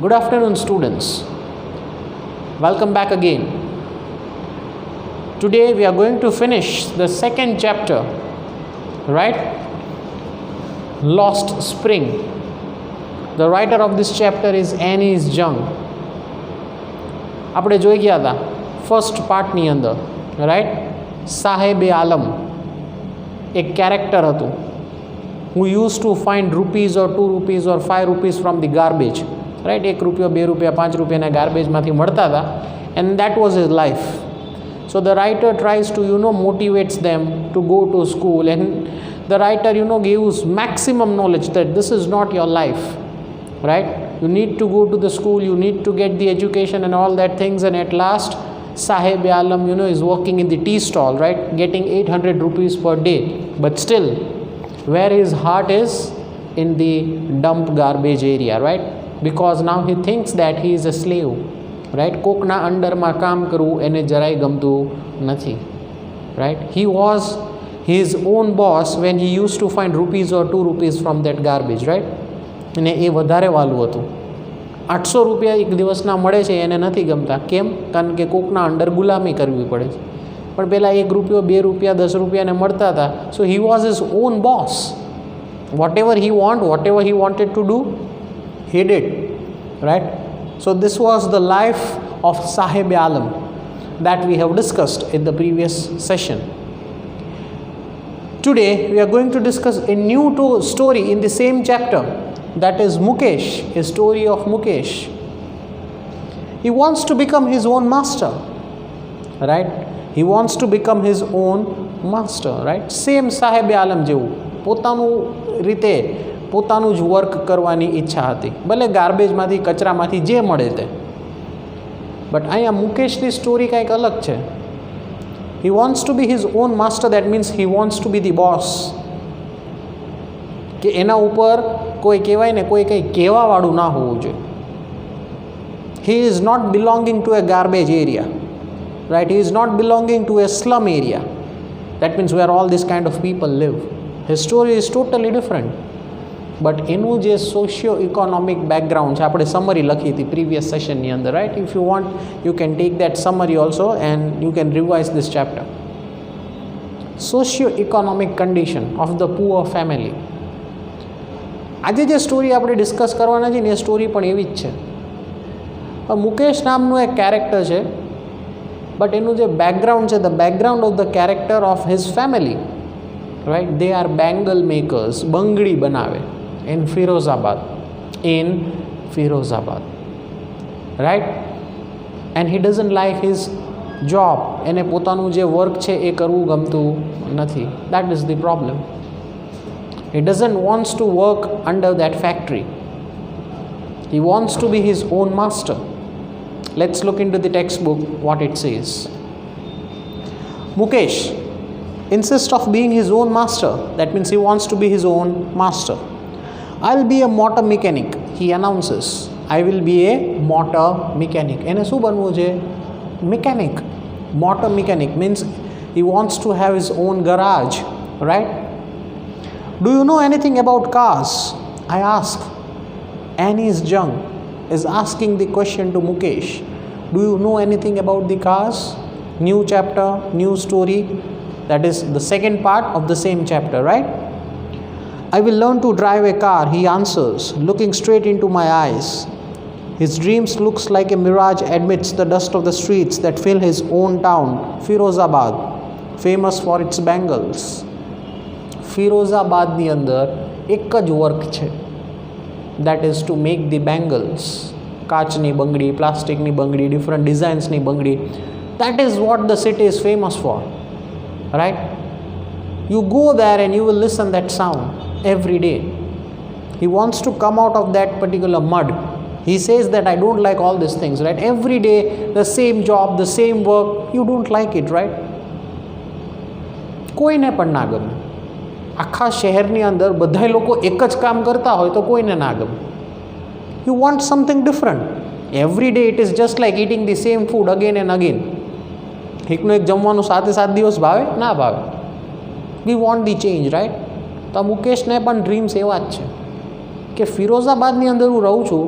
Good afternoon, students. Welcome back again. Today we are going to finish the second chapter, right? Lost Spring. The writer of this chapter is Annie Jung. આપણે જોઈ ગયા હતા first પાર્ટની અંદર, right? સાહેબ આલમ એક character હતું who used to find rupees or 2 rupees or 5 rupees from the garbage, right? 1 રૂપિયો 2 રૂપિયા 5 રૂપિયાના ગાર્બેજમાંથી મળતા હતા, and that was his life. So the writer tries to motivates them to go to school, and the writer gives maximum knowledge that this is not your life, right? You need to go to the school, you need to get the education and all that things, and at last Sahib Alam is working in the tea stall, right, getting 800 rupees per day, but still where his heart is in the dump garbage area, right? Because now he thinks that he is a slave, right? કોકના અંડરમાં કામ કરવું એને જરાય ગમતું નથી, right? He was his own boss when he used to find rupees or 2 rupees from that garbage, right? અને એ વધારે વાલું હતું. 800 રૂપિયા એક દિવસના મળે છે એને નથી ગમતા. કેમ? કારણ કે કોકના અંડર ગુલામી કરવી પડે છે. પણ પહેલાં 1 રૂપિયો 2 રૂપિયા 10 રૂપિયાને મળતા હતા. So he was his own boss. whatever he wanted to do, he did, right? So this was the life of Sahib Alam that we have discussed in the previous session. Today we are going to discuss a new story in the same chapter, that is Mukesh, a story of Mukesh. He wants to become his own master, right? He wants to become his own master, right? Same Sahib Alam જેવું પોતાનું રીતે પોતાનું જ work કરવાની ઈચ્છા હતી, ભલે ગાર્બેજમાંથી કચરામાંથી જે મળે તે. બટ અહીંયા મુકેશની સ્ટોરી કંઈક અલગ છે. He wants to be his own master, that means he wants to be the boss. કે એના ઉપર કોઈ કહેવાય ને કોઈ કંઈ કહેવાવાળું ના હોવું જોઈએ. He is not belonging to a garbage area, right? He is not belonging to a slum area. That means where all this kind of people live. His story is totally different. But એનું જે socio economic background છે, આપણે summary લખી હતી previous સેશનની અંદર, right? If you want you can take that summary also and you can revise this chapter. Socio economic condition of the poor family. આજે જે story આપણે ડિસ્કસ કરવાના છે ને એ સ્ટોરી પણ એવી જ છે. મુકેશ નામનું એક કેરેક્ટર છે, બટ એનું જે બેકગ્રાઉન્ડ છે, the background of the character of his family, right? They are bangle makers, બંગડી બનાવે in Firozabad, right? And he doesn't like his job. એને પોતાનું જે વર્ક છે એ કરવું ગમતું નથી. That is the problem. He doesn't wants to work under that factory. He wants to be his own master. Let's look into the textbook what it says. Mukesh insists of being his own master. That means he wants to be his own master. I'll be a motor mechanic, he announces. I will be a motor mechanic. એને શું બનવું છે? Mechanic. Motor mechanic means he wants to have his own garage, right? Do you know anything about cars? I ask. Annie Jung is asking the question to Mukesh. Do you know anything about the cars? New chapter, new story. That is the second part of the same chapter, right? I will learn to drive a car, he answers, looking straight into my eyes. His dreams looks like a mirage amidst the dust of the streets that fill his own town, Firozabad, famous for its bangles. ફિરોઝાબાદની અંદર એક જ work છે, that is to make the bangles. કાચની બંગડી, પ્લાસ્ટિકની બંગડી, different ડિઝાઇન્સની બંગડી. That is what the city is famous for, right? You go there and you will listen that sound every day. He wants to come out of that particular mud. He says that I don't like all these things, right? Every day the same job, the same work, you don't like it, right? કોઈને પણ ના ગમે. આખા શહેરની અંદર બધા લોકો એક જ કામ કરતા હોય તો કોઈને ના ગમે. You want something different. Every day it is just like eating the same food again and again. એકનું એક જમવાનું 7 દિવસ ભાવે ના ભાવે. We want the change, right? તો મુકેશને પણ ડ્રીમ્સ એવા જ છે કે ફિરોઝાબાદની અંદર હું રહું છું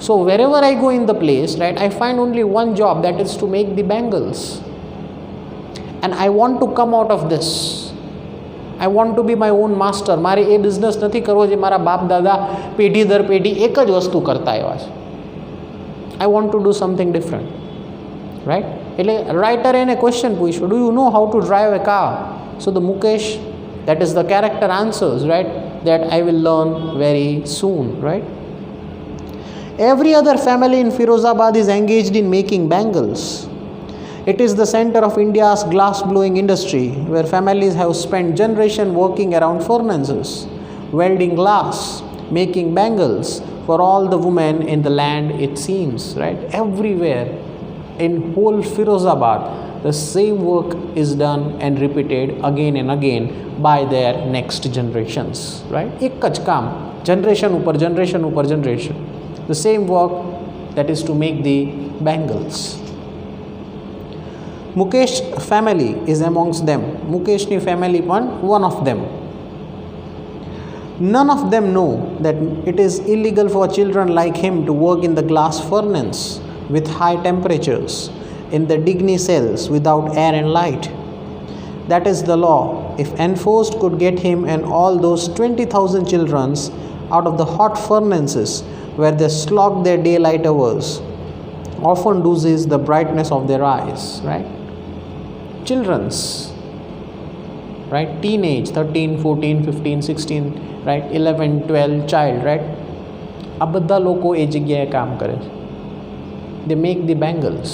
So wherever I go in the place, right, I find only one job, that is to make the bangles. And I want to come out of this. I want to be my own master. મારે એ business નથી કરવો જે મારા બાપ દાદા પેઢી દર પેઢી એક જ વસ્તુ કરતા આવ્યા છે. I want to do something different, right? એટલે રાઇટરે એને ક્વેશ્ચન પૂછ્યું, do you know how to drive a car? So the Mukesh, that is the character, answers, right, that I will learn very soon, right? Every other family in Firozabad is engaged in making bangles. It is the center of India's glass blowing industry, where families have spent generations working around furnaces, welding glass, making bangles for all the women in the land, it seems, right? Everywhere in whole Firozabad, the same work is done and repeated again and again by their next generations, right? એક જ કામ, generation ઉપર generation, the same work, that is to make the bangles. Mukesh family is amongst them. Mukeshni family one of them. None of them know that it is illegal for children like him to work in the glass furnace with high temperatures, in the Digni cells without air and light. That is the law. If enforced, could get him and all those 20,000 children out of the hot furnaces where they slog their daylight hours, often loses the brightness of their eyes, right? Children's, right? Teenage, 13, 14, 15, 16, right? 11, 12 child, right? આ બધા લોકો એ જગ્યાએ કામ કરે છે. They make the bangles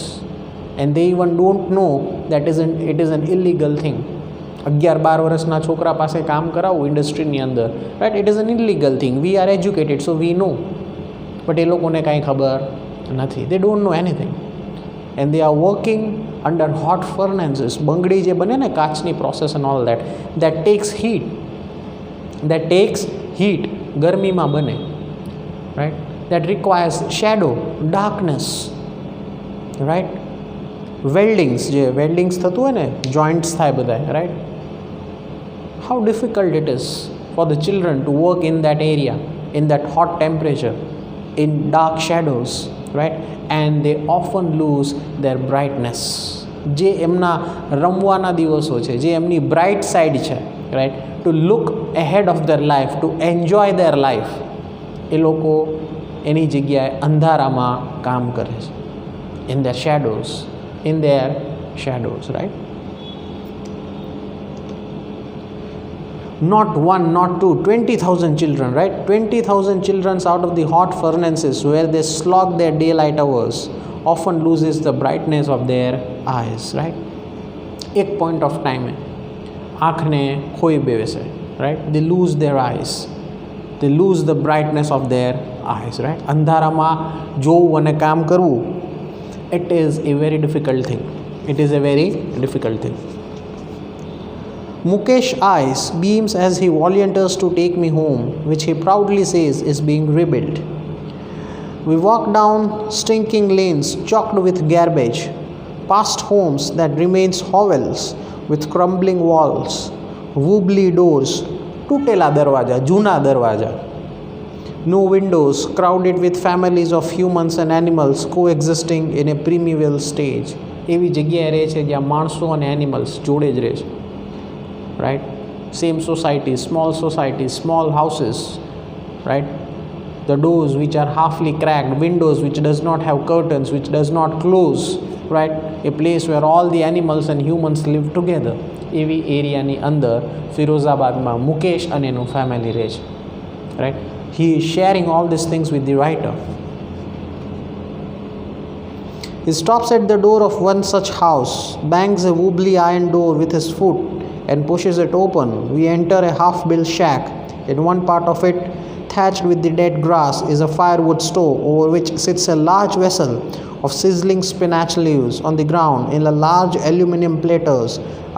and they even don't know that it is an illegal thing. 11-12 વર્ષના છોકરા પાસે કામ કરાવવું ઇન્ડસ્ટ્રીની અંદર, right? It is an illegal thing. We are educated, so we know. But એ લોકોને કાંઈ ખબર નથી. They don't know anything. And they are working under hot furnaces. બંગડી જે બને ને કાચની process and all that takes heat. ગરમીમાં બને, right? That requires shadow, darkness, right? Weldings થતું હોય ને, joints થાય બધા, right? How difficult it is for the children to work in that area, in that hot temperature, in dark shadows, right? And they often lose their brightness. જે એમના રમવાના દિવસો છે, જે એમની બ્રાઇટ સાઇડ છે, right, to look ahead of their life, to enjoy their life, એ લોકો એની જગ્યાએ અંધારામાં કામ કરે છે. in their shadows, right? Not one, not two, 20,000 children, right? 20,000 children out of the hot furnaces where they slog their daylight hours often loses the brightness of their eyes, right? एक point of time આંખને ખોઈ બેસે, right? They lose their eyes. They lose the brightness of their eyes, right? અંધારામાં જોવું અને કામ કરવું, it is a very difficult thing. Mukesh's eyes beams as he volunteers to take me home, which he proudly says is being rebuilt. We walk down stinking lanes choked with garbage, past homes that remains hovels with crumbling walls, wobbly doors, tooteલા દરવાજા, જૂના દરવાજા, no windows, crowded with families of humans and animals coexisting in a primeval stage. એવી જગ્યાએ રહે છે જ્યાં માણસો અને એનિમલ્સ જોડે જ રહે છે, right? Same society, small houses, right? The doors which are halfly cracked, windows which does not have curtains, which does not close, right? A place where all the animals and humans live together. એવી એરિયાની અંદર ફિરોઝાબાદમાં મુકેશ અને એનું family રહે છે, right? He is sharing all these things with the writer. He stops at the door of one such house, bangs a wobbly iron door with his foot and pushes it open. We enter a half-built shack. In one part of it, thatched with the dead grass, is a firewood stove over which sits a large vessel of sizzling spinach leaves. On the ground, in a large aluminum platters,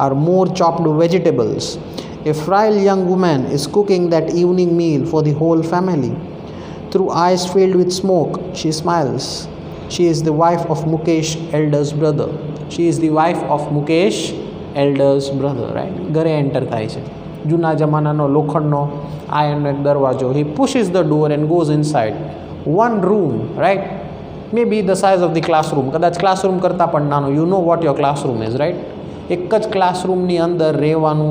are more chopped vegetables. A frail young woman is cooking that evening meal for the whole family. Through eyes filled with smoke, she smiles. She is the wife of Mukesh's eldest brother. Right? ઘરે enter થાય છે, જૂના જમાનાનો લોખંડનો આયર્નનો એક દરવાજો. He pushes the door and goes inside. one room, right? Maybe the size of the classroom, કદાચ classroom કરતાં પણ નાનો. You know what your classroom is, right? એક જ ક્લાસરૂમની અંદર રહેવાનું,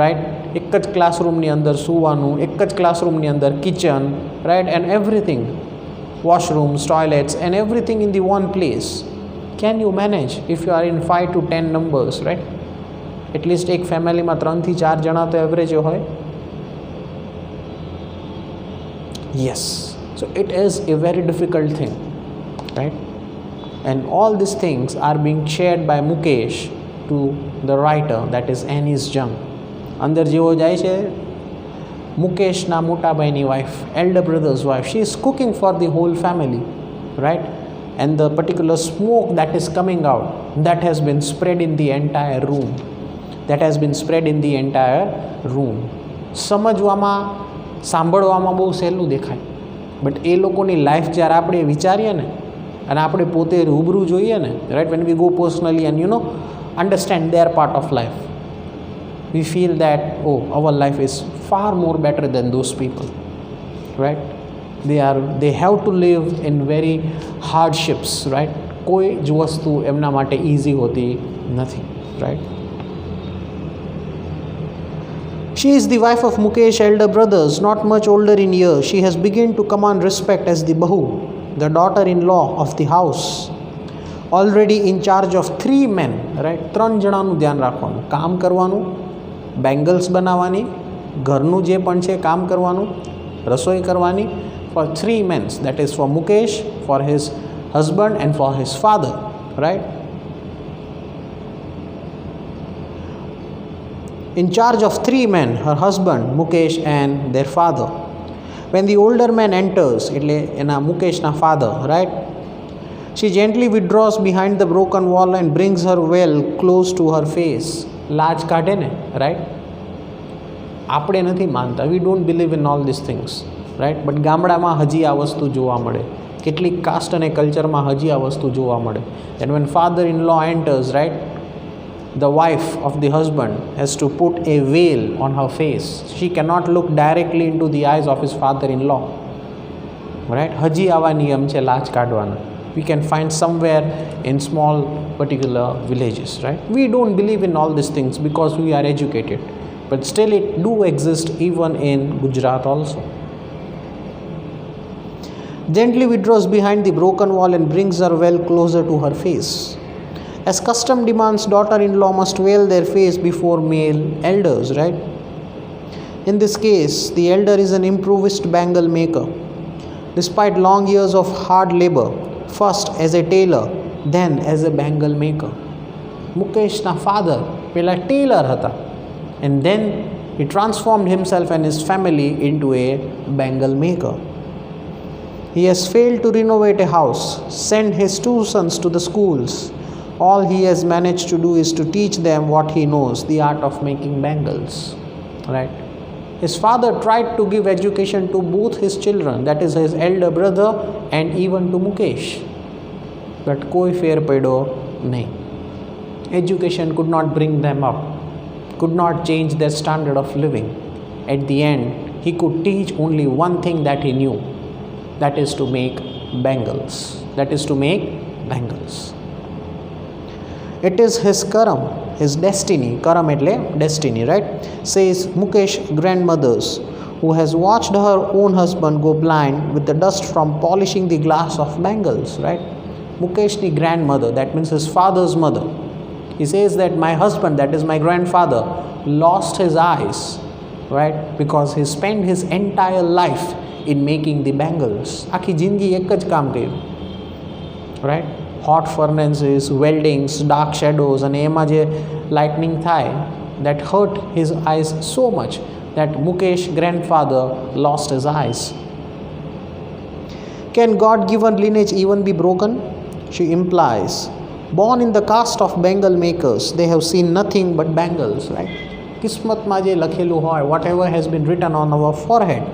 રાઈટ? એક જ ક્લાસરૂમની અંદર સૂવાનું, એક જ ક્લાસરૂમની અંદર kitchen, right? And everything, washrooms, toilets, and everything in the one place. Can you manage if you are in 5 to 10 numbers, right? At least એક ફેમિલીમાં 3 થી 4 જણા તો એવરેજ હોય. Yes, so it is a very difficult thing, right? And all these things are being shared by Mukesh to the writer, that is Annie's Jung. અંદર જેવો જાય છે મુકેશના મોટા ભાઈની wife, elder brother's wife, she is cooking for the whole family, right? And the particular smoke that is coming out, that has been spread in the entire room. That has been spread in the entire room. સમજવામાં, સાંભળવામાં બહુ સહેલું દેખાય, but એ લોકોની life જ્યારે આપણે વિચારીએ ને અને આપણે પોતે રૂબરૂ જોઈએ ને, right, when we go personally and understand their part of life, we feel that, oh, our life is far more better than those people, right? They have to live in very hardships, right? કોઈ જ વસ્તુ એમના માટે easy હોતી નથી, right? She is the wife of Mukesh elder brothers, not much older in years. She has begun to command respect as the bahu, the daughter-in-law of the house, already in charge of 3 men, right? 3 જણાનું ધ્યાન રાખવાનું, કામ કરવાનું, bangles બનાવવાની, ઘરનું જે પણ છે કામ કરવાનું, રસોઈ કરવાની, for 3 men, that is for Mukesh, for his husband and for his father, right? In charge of 3 men, her husband, Mukesh, and their father. When the older man enters, એટલે એના મુકેશના father, right? She gently withdraws behind the broken wall and brings her well close to her face. લાજ કાઢે ને, right? આપણે નથી માનતા, we don't believe in all these things, right? But ગામડામાં હજી આ વસ્તુ જોવા મળે, કેટલીક કાસ્ટ અને કલ્ચરમાં હજી આ વસ્તુ જોવા મળે. And when father-in-law enters, right, the wife of the husband has to put a veil on her face. She cannot look directly into the eyes of his father-in-law, right? હજી આવા નિયમ છે લાજ કાઢવાના. We can find somewhere in small particular villages, right? We don't believe in all these things because we are educated, but still it do exist even in Gujarat also. Gently withdraws behind the broken wall and brings her well closer to her face. As custom demands, daughter-in-law must veil their face before male elders, right? In this case, the elder is an improvised bangle maker. Despite long years of hard labor, first as a tailor, then as a bangle maker. Mukesh's father pela tailor hata, and then he transformed himself and his family into a bangle maker. He has failed to renovate a house, send his 2 sons to the schools. All he has managed to do is to teach them what he knows, the art of making bangles, right? His father tried to give education to both his children, that is his elder brother and even to Mukesh, but koi fair paido nahi. Education could not bring them up, could not change their standard of living. At the end, he could teach only one thing that he knew, that is to make bangles. That is to make bangles. It is his karam, his destiny, karam etle destiny, right? Says Mukesh grandmothers, who has watched her own husband go blind with the dust from polishing the glass of bangles, right? Mukesh's grandmother, that means his father's mother. He says that my husband, that is my grandfather, lost his eyes, right? Because he spent his entire life in making the bangles. આખી જિંદગી એક જ કામ કર્યું, right? Hot furnaces, weldings, dark shadows, and એમાં જે lightning થાય, that hurt his eyes so much that Mukesh's grandfather lost his eyes. Can God-given lineage even be broken? She implies. Born in the caste of bangle makers, they have seen nothing but bangles, right? કિસ્મતમાં જે લખેલું હોય, whatever has been written on our forehead,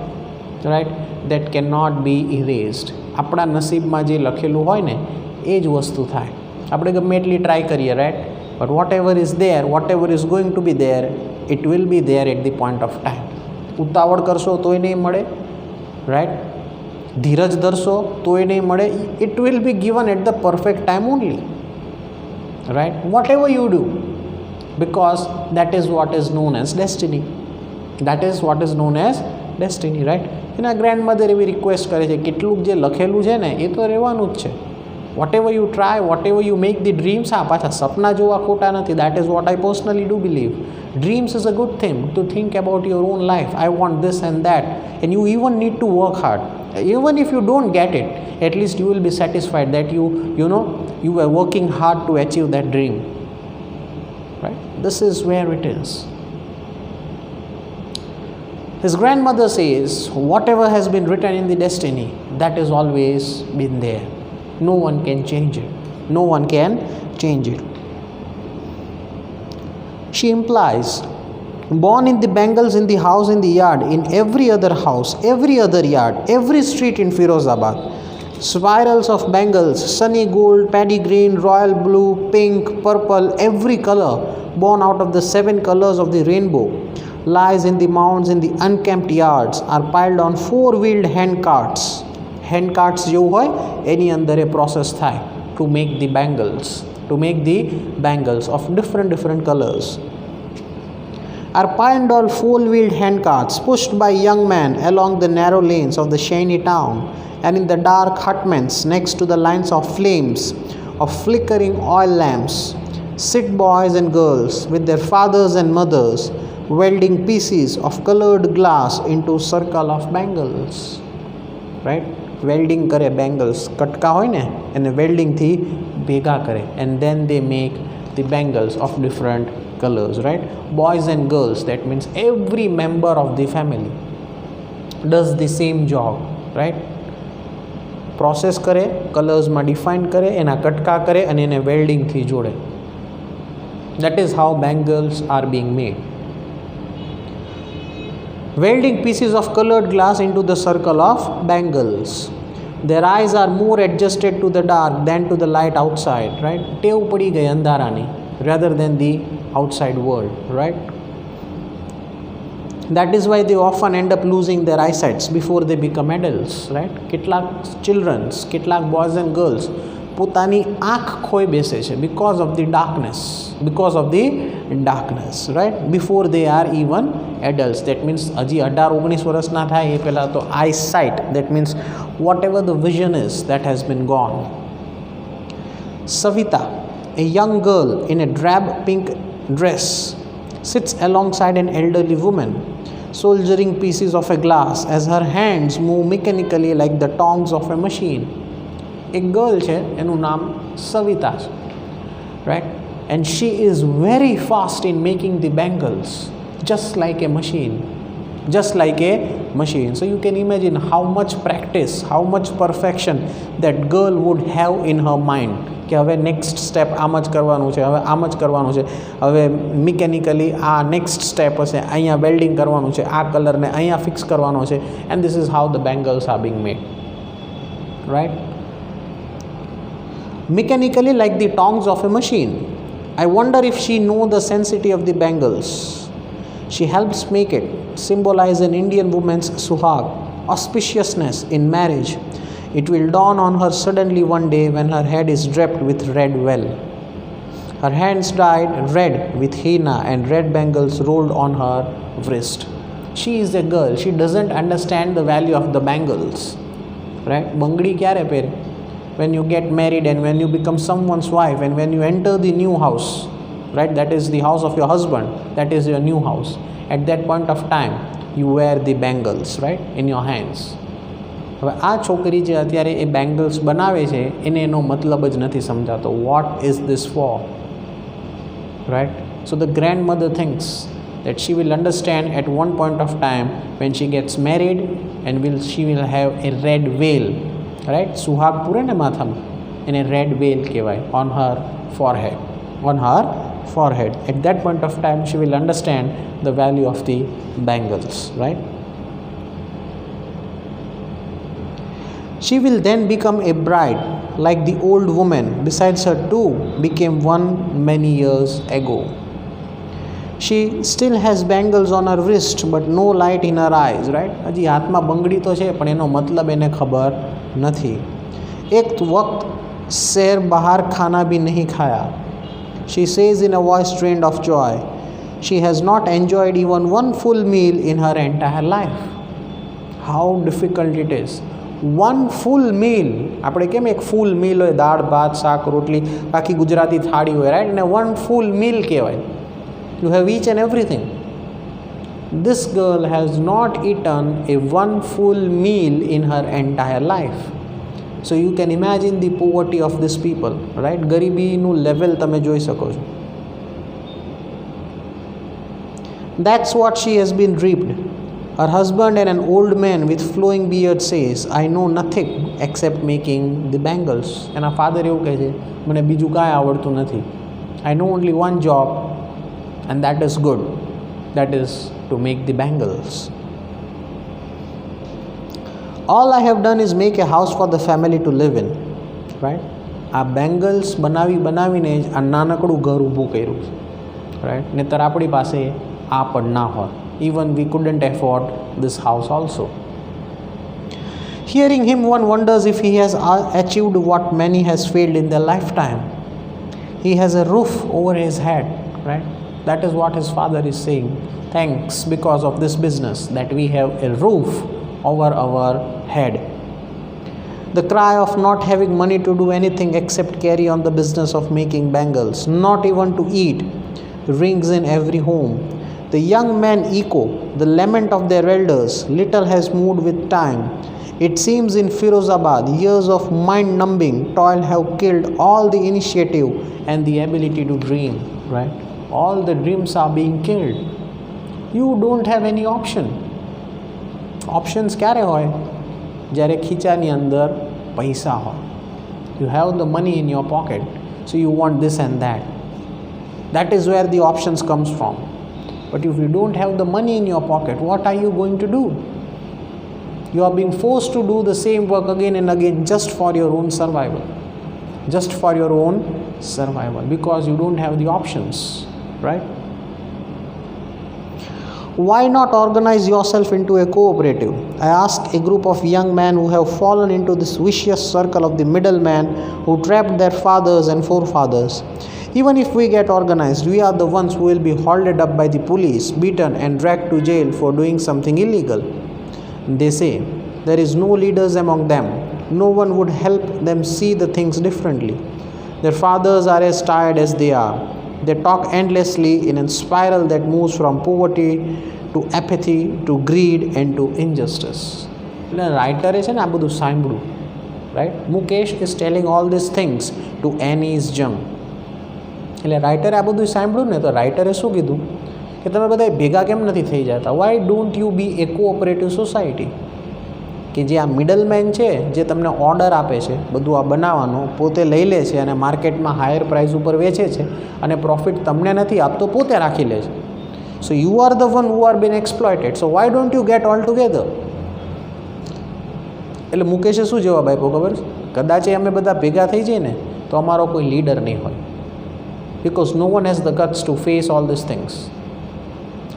right, that cannot be erased. આપણા નસીબમાં જે લખેલું હોય ને એ જ વસ્તુ થાય. આપણે ગમે એટલી ટ્રાય કરીએ, right, but whatever is there, whatever is going to be there, it will be there at the point of time. ઉતાવળ કરશો તોય નહીં મળે, રાઈટ? ધીરજ ધરશો તો એ નહીં મળે. It will be given at the perfect time only, right? Whatever you do, because that is what is known as destiny. That is what is known as destiny, right? એના ગ્રેન્ડમધર એવી request કરે છે, કેટલુંક જે લખેલું છે ને એ તો રહેવાનું જ છે. Whatever you try, whatever you make the dreams, હા પાછા સપના જોવા ખોટા નથી. That is what I personally do believe. Dreams is a good thing to think about your own life. I want this and that, and you even need to work hard. Even if you don't get it, at least you will be satisfied that you were working hard to achieve that dream, right? This is where it is. His grandmother says, whatever has been written in the destiny, that has always been there. No one can change it. No one can change it. She implies, born in the bangles in the house, in the yard, in every other house, every other yard, every street in Firozabad. Spirals of bangles, sunny gold, paddy green, royal blue, pink, purple, every color, born out of the 7 colors of the rainbow, lies in the mounds in the unkempt yards, are piled on 4-wheeled hand carts. Hand carts જેવું હોય એની અંદર એ process થાય to make the bangles of different colors. Are piled on 4-wheeled hand carts pushed by young men along the narrow lanes of the shiny town, and in the dark hutments next to the lines of flames of flickering oil lamps sit boys and girls with their fathers and mothers, welding pieces of colored glass into circle of bangles, right? Welding કરે bangles, કટકા હોય ને એને welding થી ભેગા કરે, and then they make the bangles of different colors, right? Boys and girls, that means every member of the family does the same job, right? Process કરે, કલર્સમાં define કરે, એના કટકા કરે અને એને વેલ્ડિંગથી જોડે. That is how bangles are being made. Welding pieces of colored glass into the circle of bangles. Their eyes are more adjusted to the dark than to the light outside, right? ટેવ પડી ગઈ અંધારાની rather than the outside world, right? That is why they often end up losing their eyesights before they become adults, right? કેટલાક childrens, કેટલાક boys and girls પોતાની આંખ ખોઈ બેસે છે because of the darkness, right? Before they are even adults. That means હજી 18-19 વર્ષના થાય એ પહેલાં તો eyesight, that means whatever the vision is that has been gone. Savita, a young girl in a drab pink dress, sits alongside an elderly woman, soldiering pieces of a glass as her hands move mechanically like the tongs of a machine. એક girl છે, એનું નામ સવિતા છે, right? And she is very fast in making the bangles, just like a machine. So you can imagine how much practice, how much perfection that girl would have in her mind. કે હવે next step આમ જ કરવાનું છે, હવે આમ જ કરવાનું છે, હવે મિકેનિકલી આ નેક્સ્ટ સ્ટેપ હશે, અહીંયા વેલ્ડિંગ કરવાનું છે, આ કલરને અહીંયા ફિક્સ કરવાનો છે, and this is how the bangles are being made, right? Mechanically like the tongs of a machine. I wonder if she knows the sensitivity of the bangles. She helps make it symbolize an Indian woman's suhag, auspiciousness in marriage. It will dawn on her suddenly one day when her head is draped with red veil, her hands dyed red with henna, and red bangles rolled on her wrist. She is a girl, she doesn't understand the value of the bangles, right? બંગડી ક્યારે પહેરે? When you get married and when you become someone's wife and when you enter the new house, right? That is the house of your husband, that is your new house. At that point of time you wear the bangles, right, in your hands. હવે આ છોકરી જે અત્યારે એ bangles બનાવે છે એને એનો મતલબ જ નથી સમજાતો. What is this for, right? So the grandmother thinks that she will understand at one point of time when she gets married and she will have a red veil, right? Suhag પૂરે ને માથામાં, એને red veil કહેવાય, on her forehead. At that point of time she will understand the value of the bangles, right? She will then become a bride like the old woman besides her too became one many years ago. She still has bangles on her wrist but no light in her eyes, right? હજી હાથમાં બંગડી તો છે પણ એનો મતલબ એને ખબર નથી. એક વખત શેર બહાર ખાના भी नहीं खाया. She says in a voice drained of joy, she has not enjoyed even one full meal in her entire life. How difficult it is. One full meal, આપણે કેમ એક ફૂલ મીલ હોય, દાળ ભાત શાક રોટલી આખી ગુજરાતી થાળી હોય, રાઈટ? અને વન ફૂલ મીલ કહેવાય. You have each and everything. This girl has not eaten a one full meal in her entire life. So you can imagine the poverty of these people, right? ગરીબીનું level તમે જોઈ શકો છો. That's what she has been reaped. Her husband and an old man with flowing beard says, I know nothing except making the bangles. એના father એવું કહે છે, મને બીજું કાંઈ આવડતું નથી. I know only one job and that is good. That is to make the bangles. All I have done is make a house for the family to live in, right? આ bangles બનાવીને જ આ નાનકડું ઘર ઊભું કર્યું છે, right? નહીંતર આપણી પાસે આ પણ ના હોય. Even we couldn't afford this house also. Hearing him, one wonders if he has achieved what many has failed in their lifetime. He has a roof over his head, right? That is what his father is saying. Thanks because of this business that we have a roof over our head. The cry of not having money to do anything except carry on the business of making bangles, not even to eat, rings in every home. The young men echo the lament of their elders. Little has moved with time. It seems in Firozabad, years of mind-numbing toil have killed all the initiative and the ability to dream, right? All the dreams are being killed. You don't have any option. Options ક્યારે હોય? જ્યારે ખીચાની અંદર પૈસા હોય. You have the money in your pocket, so you want this and that. That is where the options comes from. But if you don't have the money in your pocket, what are you going to do? You are being forced to do the same work again and again just for your own survival. Just for your own survival, because you don't have the options, right? Why not organize yourself into a cooperative? I ask a group of young men who have fallen into this vicious circle of the middleman who trapped their fathers and forefathers. Even if we get organized, we are the ones who will be hauled up by the police, beaten and dragged to jail for doing something illegal. They say there is no leaders among them. No one would help them see the things differently. Their fathers are as tired as they are. They talk endlessly in a spiral that moves from poverty to apathy to greed and to injustice. એટલે રાઇટરે છે ને આ બધું સાંભળ્યું, right? Mukesh is telling all this things to Annie's જંગ. એટલે રાઇટરે આ બધું સાંભળ્યું ને તો રાઇટરે શું કીધું કે તમે બધા ભેગા કેમ નથી થઈ જતા? Why don't you be a cooperative society? કે જે આ મિડલમેન છે, જે તમને ઓર્ડર આપે છે બધું આ બનાવવાનો, પોતે લઈ લે છે અને માર્કેટમાં હાયર પ્રાઇસ ઉપર વેચે છે અને પ્રોફિટ તમને નથી આપતો, પોતે રાખી લે છે. So you are the one who are been exploited. So why don't you get all together? એટલે મુકેશે શું જવાબ આપ્યો ખબર છે? કદાચ અમે બધા ભેગા થઈ જઈએ ને તો અમારો કોઈ લીડર નહીં હોય. Because no one has the guts to face all these things.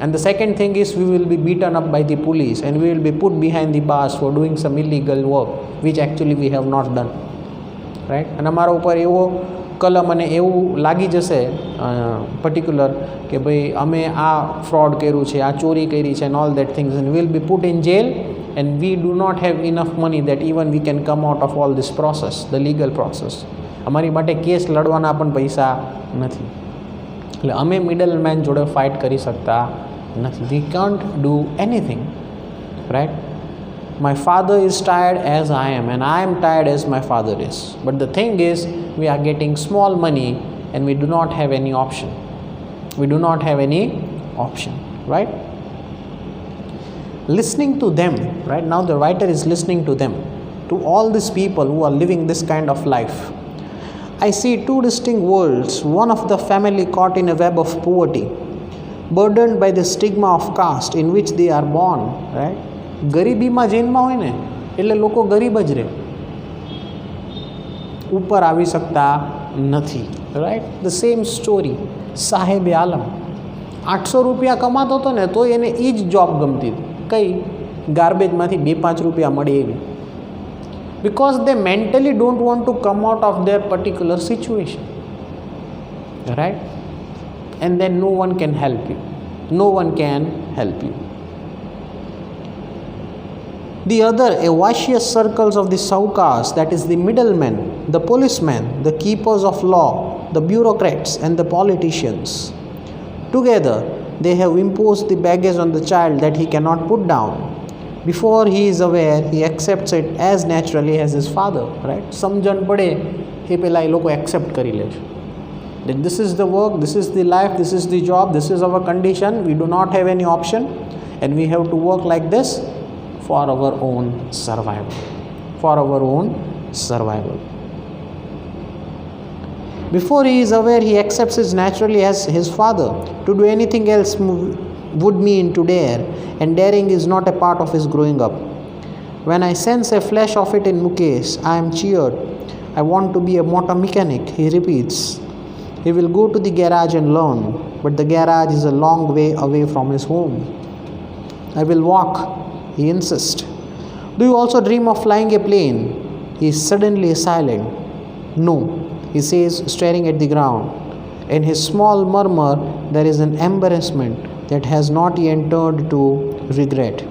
And the second thing is we will be beaten up by the police and we will be put behind the bars for doing some illegal work which actually we have not done, right? અને અમારા ઉપર એવો કલમ અને એવું લાગી જશે particular કે ભાઈ અમે આ ફ્રોડ કર્યું છે, આ ચોરી કરી છે, and all that things, and we will be put in jail and we do not have enough money that even we can come out of all this process, the legal process. અમારી માટે case લડવાના પણ પૈસા નથી. એટલે અમે middle main જોડે fight કરી શકતા નથી. We can't do anything, right? My father is tired as I am and I am tired as my father is. But the thing is we are getting small money and we do not have any option. We do not have any option, right? Listening to them, right? Now the writer is listening to them, to all these people who are living this kind of life. I see two distinct worlds. One of the family caught in a web of poverty, burdened by the stigma of caste in which they are born, right? ગરીબીમાં જન્મા હોય ને એટલે લોકો ગરીબ જ રહે, ઉપર આવી શકતા નથી, right? The same story, સાહેબે આલમ. 800 રૂપિયા કમાતો હતો ને તો એને એ જ જોબ ગમતી હતી. કઈ? ગાર્બેજમાંથી 2-5 રૂપિયા મળે એવી. Because they mentally don't want to come out of their particular situation, right? And then no one can help you. No one can help you. The other, a vicious circles of the saukars, that is the middlemen, the policemen, the keepers of law, the bureaucrats and the politicians. Together, they have imposed the baggage on the child that he cannot put down. Before he is aware, he accepts it as naturally as his father, right? સમજણ પડે એ પહેલાં એ લોકો accept કરી લે છે. That this is the work, this is the life, this is the job, this is our condition. We do not have any option and we have to work like this for our own survival. For our own survival. Before he is aware, he accepts it naturally as his father. To do anything else would mean to dare, and daring is not a part of his growing up. When I sense a flash of it in Mukesh, I am cheered. I want to be a motor mechanic, he repeats. He will go to the garage and learn, but the garage is a long way away from his home. I will walk, he insists. Do you also dream of flying a plane? He is suddenly silent. No, he says, staring at the ground. In his small murmur, there is an embarrassment that has not yet turned to regret.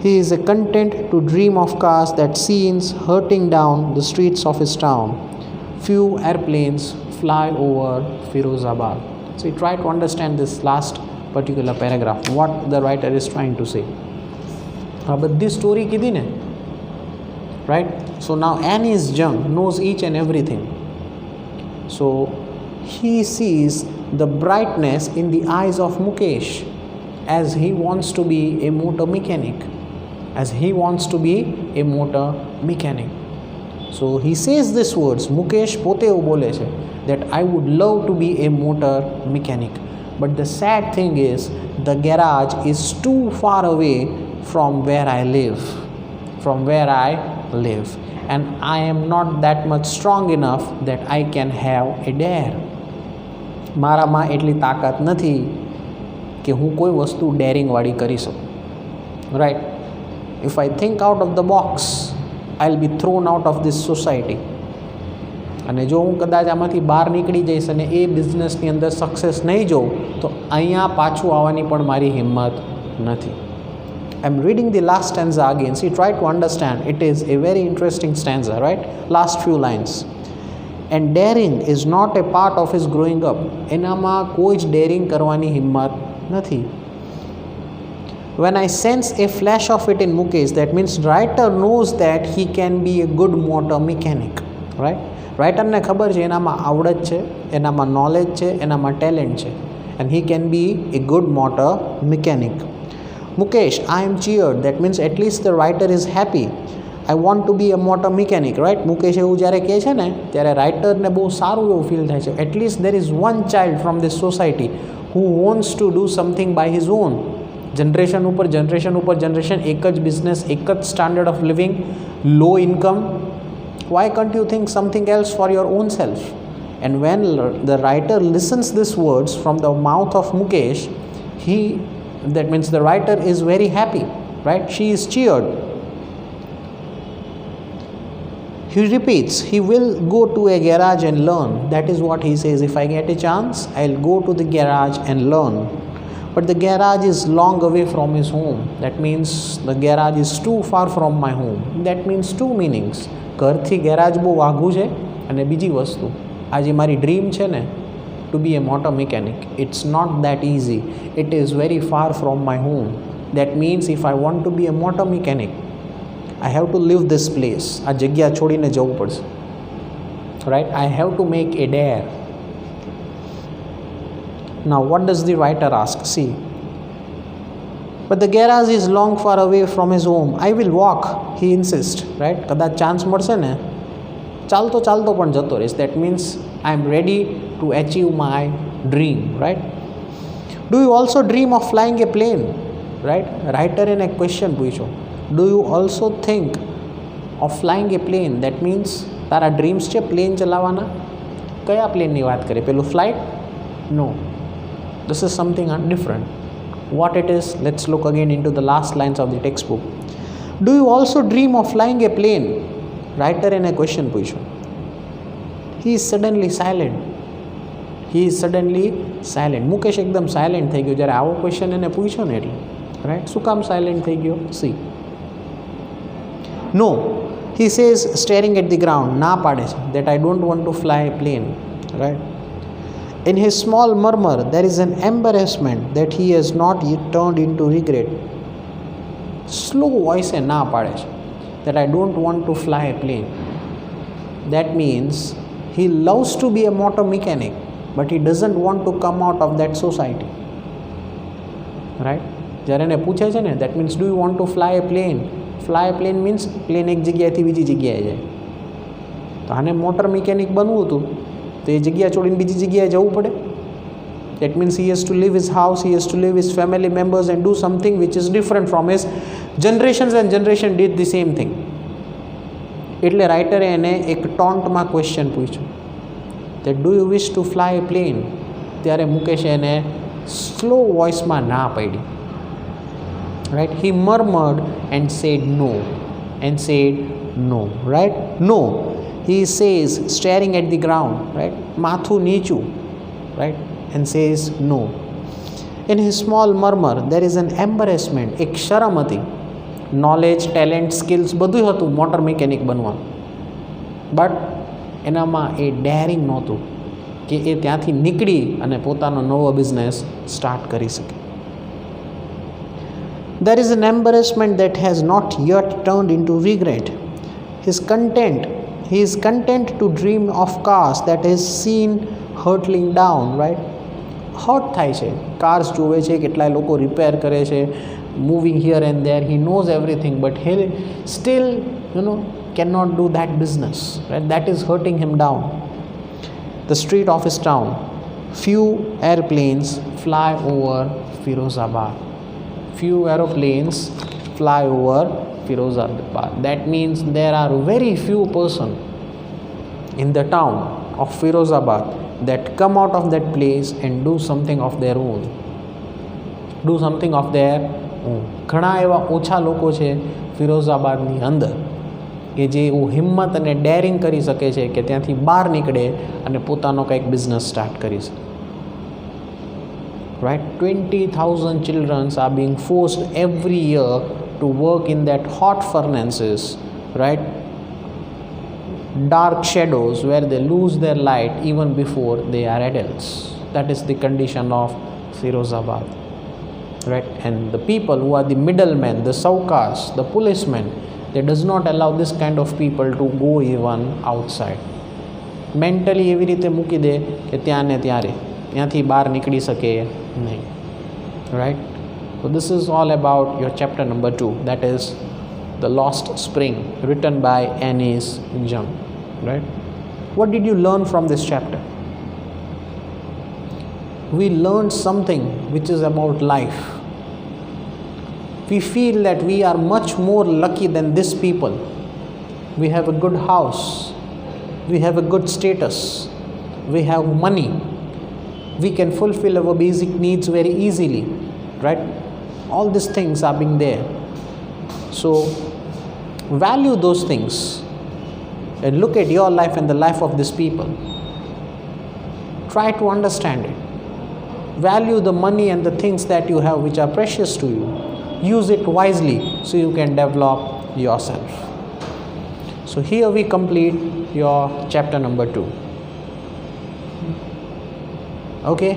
He is content to dream of cars that scenes hurtling down the streets of his town. Few airplanes fly over Firozabad. So you try to understand this last particular paragraph, what the writer is trying to say. But this story kidi ne, right? So now Annie's young, knows each and everything. So he sees the brightness in the eyes of Mukesh as he wants to be a motor mechanic. As he wants to be a motor mechanic. So he says these words, Mukesh pote એવું બોલે છે, that I would love to be a motor mechanic. But the sad thing is, the garage is too far away from where I live. From where I live. And I am not that much strong enough that I can have a dare. મારામાં એટલી તાકાત નથી કે હું કોઈ વસ્તુ ડેરિંગવાળી કરી શકું. Right? If I think out of the box, I'll be thrown out of this society. અને જો હું કદાચ આમાંથી બહાર નીકળી જઈશ અને એ બિઝનેસની અંદર સક્સેસ નહીં જોઉં તો અહીંયા પાછું આવવાની પણ મારી હિંમત નથી. I'm reading the last stanza again. See, try to understand. It is a very interesting stanza, right? Last few lines. And daring is not a part of his growing up. એનામાં કોઈ જ ડેરિંગ કરવાની હિંમત નથી. When I sense a flash of it in Mukesh, that means writer knows that he can be a good motor mechanic, right? રાઇટરને ખબર છે એનામાં આવડત છે, એનામાં નોલેજ છે, એનામાં ટેલેન્ટ છે, and he can be a good motor mechanic. Mukesh, I am cheered. That means at least the writer is happy. I want to be a motor mechanic, right? Mukesh એવું જ્યારે કહે છે ને ત્યારે રાઇટરને બહુ સારું એવું ફીલ થાય છે. At least there is one child from this society who wants to do something by his own. Generation ઉપર જનરેશન એક જ બિઝનેસ, એક જ standard of living, low income. Why can't you think something else for your own self? And when the writer listens these words from the mouth of Mukesh, that means the writer is very happy, right? She is cheered. He repeats, he will go to a garage and learn. That is what he says. If I get a chance, I'll go to the garage and learn. But the garage is long away from his home. That means the garage is too far from my home. That means two meanings. ઘરથી ગેરાજ બહુ વાઘું છે, અને બીજી વસ્તુ, આ જે મારી dream છે ને, to be a motor mechanic, it's not that easy. It is very far from my home. That means if I want to be a motor mechanic, I have to leave this place. આ જગ્યા છોડીને જવું પડશે, right? I have to make a dare. Now what does the writer ask? See, but the garage is long far away from his home. I will walk, he insists, right? કદાચ chance મળશે ને, ચાલતો ચાલતો પણ જતો રહીશ. That means I am ready to achieve my dream, right? Do you also dream of flying a plane? Right? Writer એને એક ક્વેશ્ચન પૂછ્યો. Do you also think of flying a plane? That means તારા dreams છે plane ચલાવવાના. કયા પ્લેનની વાત કરે? પેલું flight? No. This is something different. What it is, let's look again into the last lines of the textbook. Do you also dream of flying a plane? Writer in a question પૂછ્યો. He is suddenly silent. He is suddenly silent. Mukesh એકદમ silent થઈ ગયો જ્યારે આવો question એને પૂછ્યો ને એટલે. રાઈટ, શું કામ સાયલેન્ટ થઈ ગયો? C. No, he says, staring at the ground. ના પાડે છે that I don't want to fly a plane. Right. In his small murmur, there is an embarrassment that he has not yet turned into regret. Slow voice e na pade che that I don't want to fly a plane. That means he loves to be a motor mechanic, but he doesn't want to come out of that society. Right? જ્યારે એને પૂછે છે ને, that means do you want to fly a plane? Fly a plane means plane એક જગ્યાએથી બીજી જગ્યાએ જાય. તો આને મોટર મિકેનિક બનવું હતું તો એ જગ્યા છોડીને બીજી જગ્યાએ જવું પડે. That means he has to leave his house, he has to leave his family members and do something which is different from his generations, and generation did the same thing. એટલે રાઇટરે એને એક ટોન્ટમાં ક્વેશ્ચન પૂછ્યું that do you wish to fly a plane? ત્યારે મુકેશે એને slow વોઇસમાં ના પાડી. Right? He murmured and said no. And said no. Right? No. He says, staring at the ground, right? Mathu nichu, right? And says no. In his small murmur, there is an embarrassment, ek sharam hati. Knowledge, talent, skills, બધું હતું motor mechanic બનવા. But એનામાં એ daring નહોતું કે એ ત્યાંથી નીકળી અને પોતાનો નવો બિઝનેસ સ્ટાર્ટ કરી શકે. There is an embarrassment that has not yet turned into regret. He is content to dream of cars that is seen hurtling down, right? Hurt થાય છે, કાર્સ જોવે છે, કેટલાય લોકો રિપેર કરે છે, moving here and there. He knows everything, but he still, cannot do that business, right? That is hurting him down. The street of his town. Few airplanes fly over Firozabad. Few aeroplanes fly over Firozabad. That means there are very few persons in the town of Firozabad that come out of that place and do something of their own. Do something of their own. ઘણા એવા ઓછા લોકો છે ફિરોઝાબાદની અંદર કે જે એવું હિંમત અને ડેરિંગ કરી શકે છે કે ત્યાંથી બહાર નીકળે અને પોતાનો કંઈક બિઝનેસ સ્ટાર્ટ કરી શકે. Right? 20,000 children are being forced every year to work in that hot furnaces, right? Dark shadows where they lose their light even before they are adults. That is the condition of Firozabad, right? And the people who are the middlemen, the saukars, the policemen, they does not allow this kind of people to go even outside. Mentally એવી રીતે મૂકી દે કે ત્યાં ને ત્યારે ત્યાંથી બહાર નીકળી શકે નહીં. Right? So this is all about your chapter number 2, that is The Lost Spring, written by Anis Jung. Right? What did you learn from this chapter? We learned something which is about life. We feel that we are much more lucky than these people. We have a good house, we have a good status, we have money, we can fulfill our basic needs very easily, right? All these things are being there. So value those things and look at your life and the life of these people. Try to understand it. Value the money and the things that you have which are precious to you. Use it wisely so you can develop yourself. So here we complete your chapter number 2. Okay?